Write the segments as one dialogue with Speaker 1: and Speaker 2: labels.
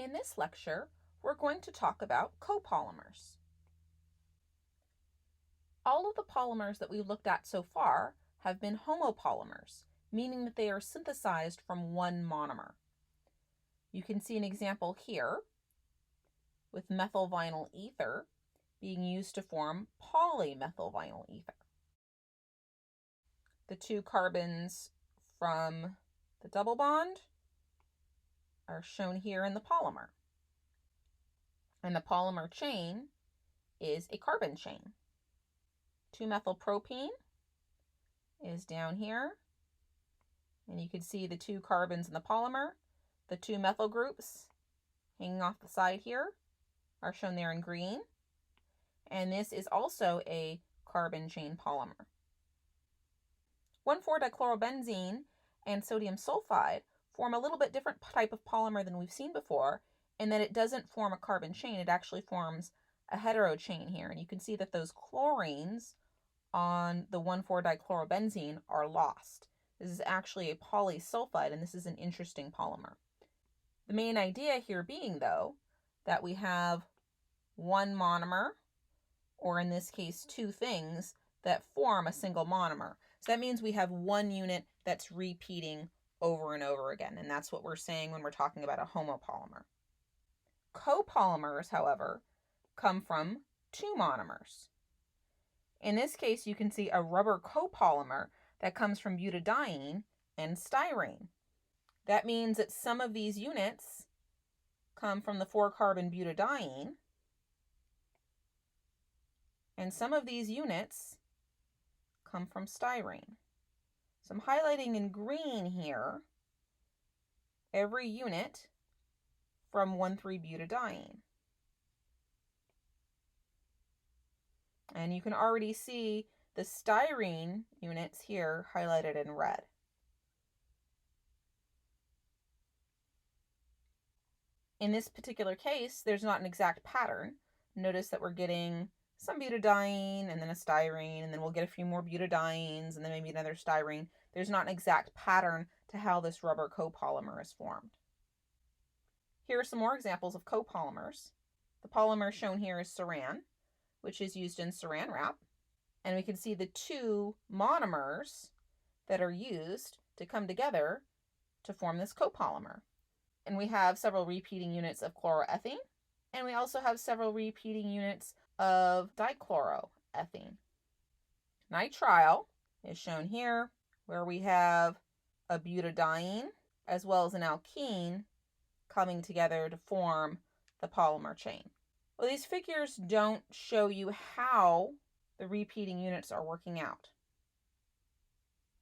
Speaker 1: In this lecture, we're going to talk about copolymers. All of the polymers that we've looked at so far have been homopolymers, meaning that they are synthesized from one monomer. You can see an example here with methyl vinyl ether being used to form polymethyl vinyl ether. The two carbons from the double bond are shown here in the polymer. And the polymer chain is a carbon chain. 2-methylpropene is down here. And you can see the two carbons in the polymer. The two methyl groups hanging off the side here are shown there in green. And this is also a carbon chain polymer. 1,4-dichlorobenzene and sodium sulfide form a little bit different type of polymer than we've seen before, in that it doesn't form a carbon chain, it actually forms a heterochain here. And you can see that those chlorines on the 1,4-dichlorobenzene are lost. This is actually a polysulfide, and this is an interesting polymer. The main idea here being, though, that we have one monomer, or in this case, two things that form a single monomer. So that means we have one unit that's repeating over and over again, and that's what we're saying when we're talking about a homopolymer. Copolymers, however, come from two monomers. In this case, you can see a rubber copolymer that comes from butadiene and styrene. That means that some of these units come from the 4-carbon butadiene, and some of these units come from styrene. So I'm highlighting in green here every unit from 1,3-butadiene. And you can already see the styrene units here highlighted in red. In this particular case, there's not an exact pattern. Notice that we're getting some butadiene and then a styrene, and then we'll get a few more butadienes and then maybe another styrene. There's not an exact pattern to how this rubber copolymer is formed. Here are some more examples of copolymers. The polymer shown here is saran, which is used in saran wrap. And we can see the two monomers that are used to come together to form this copolymer. And we have several repeating units of chloroethene, and we also have several repeating units of dichloroethene. Nitrile is shown here, where we have a butadiene as well as an alkene coming together to form the polymer chain. Well, these figures don't show you how the repeating units are working out.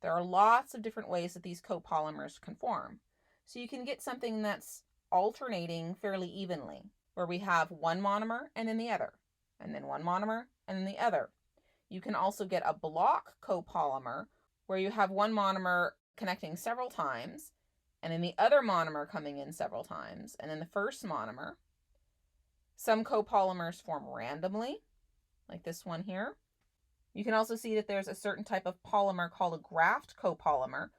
Speaker 1: There are lots of different ways that these copolymers can form. So you can get something that's alternating fairly evenly, where we have one monomer and then the other, and then one monomer and then the other. You can also get a block copolymer, where you have one monomer connecting several times, and then the other monomer coming in several times, and then the first monomer. Some copolymers form randomly, like this one here. You can also see that there's a certain type of polymer called a Graft copolymer,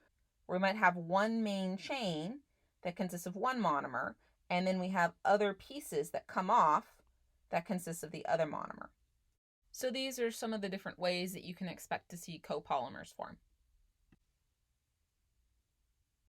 Speaker 1: where we might have one main chain that consists of one monomer, and then we have other pieces that come off that consist of the other monomer. So these are some of the different ways that you can expect to see copolymers form.